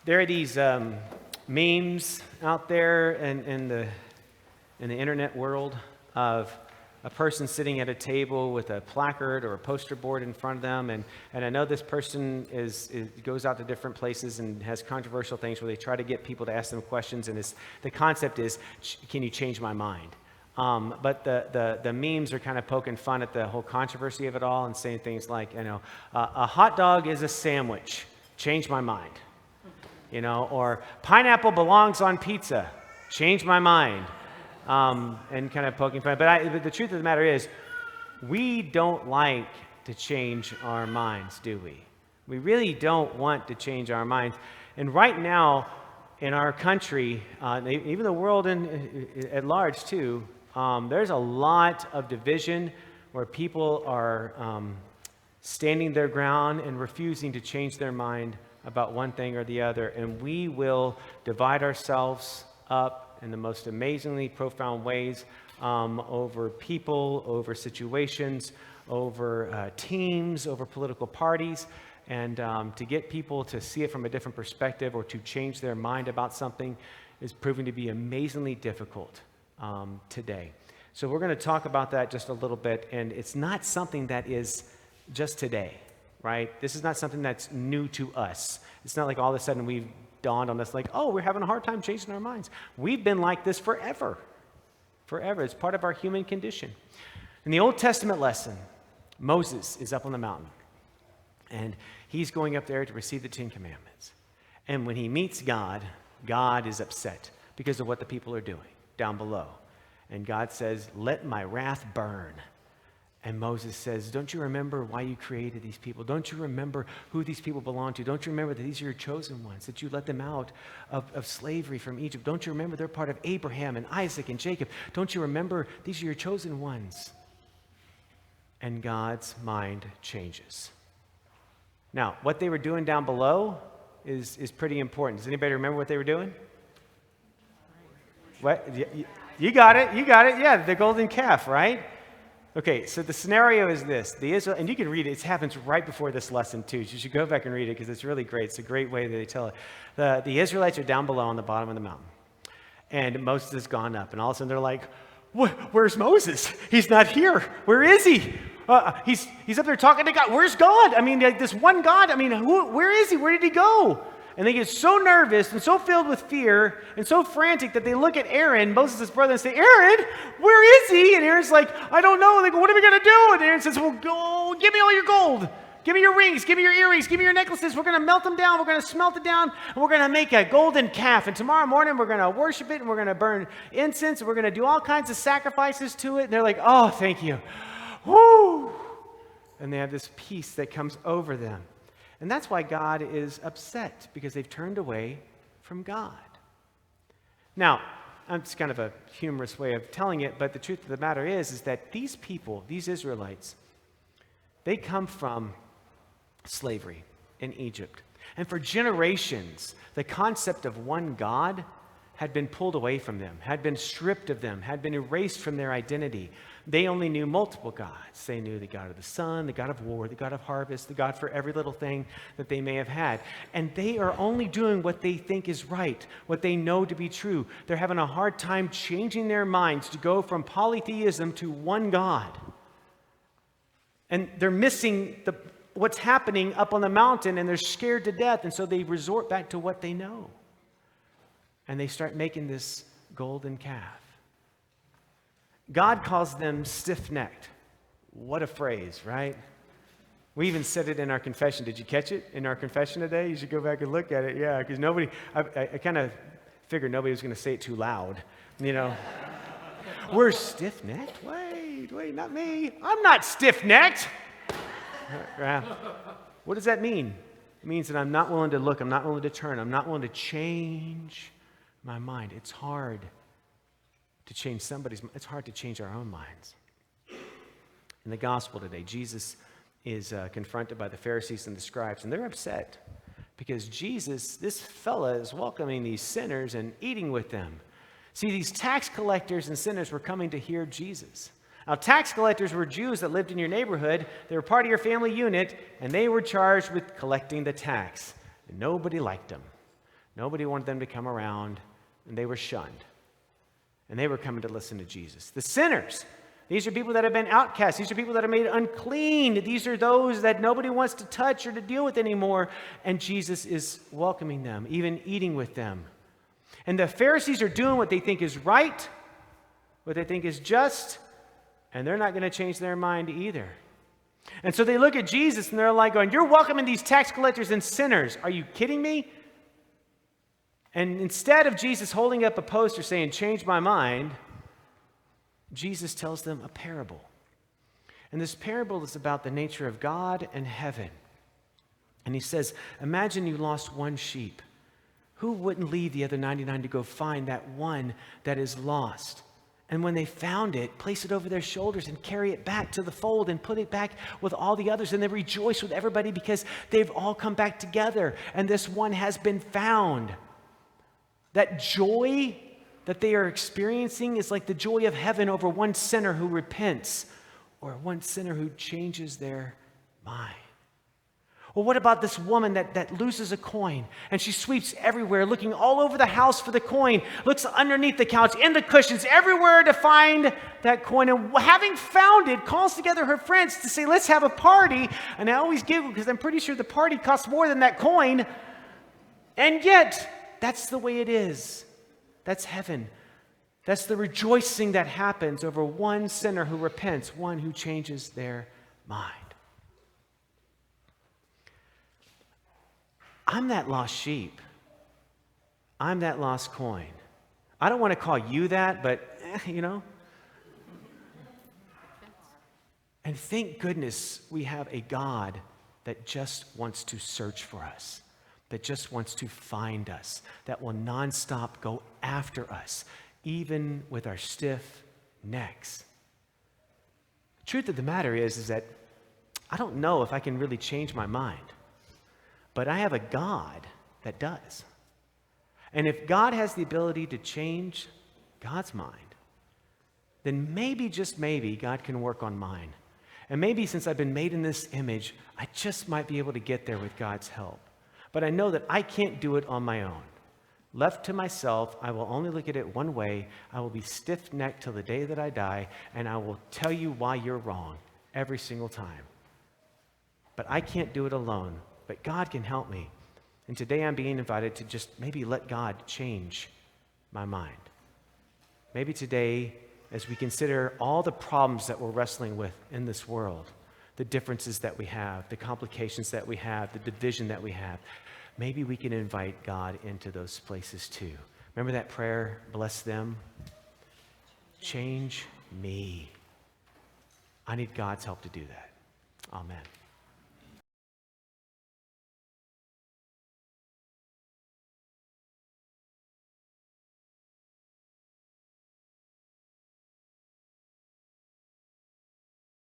There are these memes out there in the internet world of a person sitting at a table with a placard or a poster board in front of them, and I know this person goes out to different places and has controversial things where they try to get people to ask them questions, and the concept is, can you change my mind? But the memes are kind of poking fun at the whole controversy of it all and saying things like, a hot dog is a sandwich, change my mind. Or pineapple belongs on pizza, change my mind. And kind of poking fun. But the truth of the matter is, we don't like to change our minds, do we? We really don't want to change our minds. And right now, in our country, even the world at large too, there's a lot of division where people are standing their ground and refusing to change their mind about one thing or the other. And we will divide ourselves up in the most amazingly profound ways over people, over situations, over teams, over political parties. And to get people to see it from a different perspective or to change their mind about something is proving to be amazingly difficult today. So we're going to talk about that just a little bit. And it's not something that is just today, right? This is not something that's new to us. It's not like all of a sudden we've dawned on us like, oh, we're having a hard time changing our minds. We've been like this forever. Forever. It's part of our human condition. In the Old Testament lesson, Moses is up on the mountain. And he's going up there to receive the Ten Commandments. And when he meets God, God is upset because of what the people are doing down below. And God says, let my wrath burn. And Moses says, don't you remember why you created these people? Don't you remember who these people belong to? Don't you remember that these are your chosen ones, that you let them out of slavery from Egypt? Don't you remember they're part of Abraham and Isaac and Jacob? Don't you remember these are your chosen ones? And God's mind changes. Now, what they were doing down below is pretty important. Does anybody remember what they were doing? What? You got it. Yeah, the golden calf, right? Okay, so the scenario is this. And you can read it. It happens right before this lesson, too. You should go back and read it because it's really great. It's a great way that they tell it. The Israelites are down below on the bottom of the mountain. And Moses has gone up. And all of a sudden they're like, where's Moses? He's not here. Where is he? He's up there talking to God. Where's God? I mean, this one God. I mean, where is he? Where did he go? And they get so nervous and so filled with fear and so frantic that they look at Aaron, Moses' brother, and say, Aaron, where is he? And Aaron's like, I don't know. They go, what are we going to do? And Aaron says, well, go, give me all your gold. Give me your rings. Give me your earrings. Give me your necklaces. We're going to melt them down. We're going to smelt it down. And we're going to make a golden calf. And tomorrow morning, we're going to worship it. And we're going to burn incense. And we're going to do all kinds of sacrifices to it. And they're like, oh, thank you. Woo! And they have this peace that comes over them. And that's why God is upset, because they've turned away from God. Now, it's kind of a humorous way of telling it, but the truth of the matter is that these people, these Israelites, they come from slavery in Egypt. And for generations, the concept of one God had been pulled away from them, had been stripped of them, had been erased from their identity. They only knew multiple gods. They knew the God of the sun, the God of war, the God of harvest, the God for every little thing that they may have had. And they are only doing what they think is right, what they know to be true. They're having a hard time changing their minds to go from polytheism to one God. And they're missing what's happening up on the mountain, and they're scared to death, and so they resort back to what they know. And they start making this golden calf. God calls them stiff-necked. What a phrase, right? We even said it in our confession. Did you catch it in our confession today? You should go back and look at it. Yeah, because I kind of figured nobody was going to say it too loud. We're stiff-necked? Wait, not me. I'm not stiff-necked. What does that mean? It means that I'm not willing to look. I'm not willing to turn. I'm not willing to change my mind. It's hard to change somebody's mind. It's hard to change our own minds. In the gospel today, Jesus is confronted by the Pharisees and the scribes, and they're upset because Jesus, this fella, is welcoming these sinners and eating with them. See, these tax collectors and sinners were coming to hear Jesus. Now, tax collectors were Jews that lived in your neighborhood. They were part of your family unit, and they were charged with collecting the tax. And nobody liked them. Nobody wanted them to come around, and they were shunned. And they were coming to listen to Jesus. The sinners, these are people that have been outcast. These are people that are made unclean. These are those that nobody wants to touch or to deal with anymore. And Jesus is welcoming them, even eating with them. And the Pharisees are doing what they think is right, what they think is just, and they're not going to change their mind either. And so they look at Jesus and they're like going, "You're welcoming these tax collectors and sinners. Are you kidding me?" And instead of Jesus holding up a poster saying, "Change my mind," Jesus tells them a parable. And this parable is about the nature of God and heaven. And he says, imagine you lost one sheep. Who wouldn't leave the other 99 to go find that one that is lost? And when they found it, place it over their shoulders and carry it back to the fold and put it back with all the others. And they rejoice with everybody because they've all come back together and this one has been found. That joy that they are experiencing is like the joy of heaven over one sinner who repents or one sinner who changes their mind. Well, what about this woman that loses a coin and she sweeps everywhere, looking all over the house for the coin, looks underneath the couch, in the cushions, everywhere to find that coin, and having found it, calls together her friends to say, "Let's have a party." And I always giggle because I'm pretty sure the party costs more than that coin. And yet, that's the way it is. That's heaven. That's the rejoicing that happens over one sinner who repents, one who changes their mind. I'm that lost sheep. I'm that lost coin. I don't want to call you that, but you know. And thank goodness we have a God that just wants to search for us, that just wants to find us, that will nonstop go after us, even with our stiff necks. The truth of the matter is that I don't know if I can really change my mind, but I have a God that does. And if God has the ability to change God's mind, then maybe, just maybe, God can work on mine. And maybe since I've been made in this image, I just might be able to get there with God's help. But I know that I can't do it on my own. Left to myself, I will only look at it one way. I will be stiff-necked till the day that I die, and I will tell you why you're wrong every single time. But I can't do it alone. But God can help me. And today I'm being invited to just maybe let God change my mind. Maybe today, as we consider all the problems that we're wrestling with in this world, the differences that we have, the complications that we have, the division that we have, maybe we can invite God into those places too. Remember that prayer, bless them? Change me. I need God's help to do that. Amen.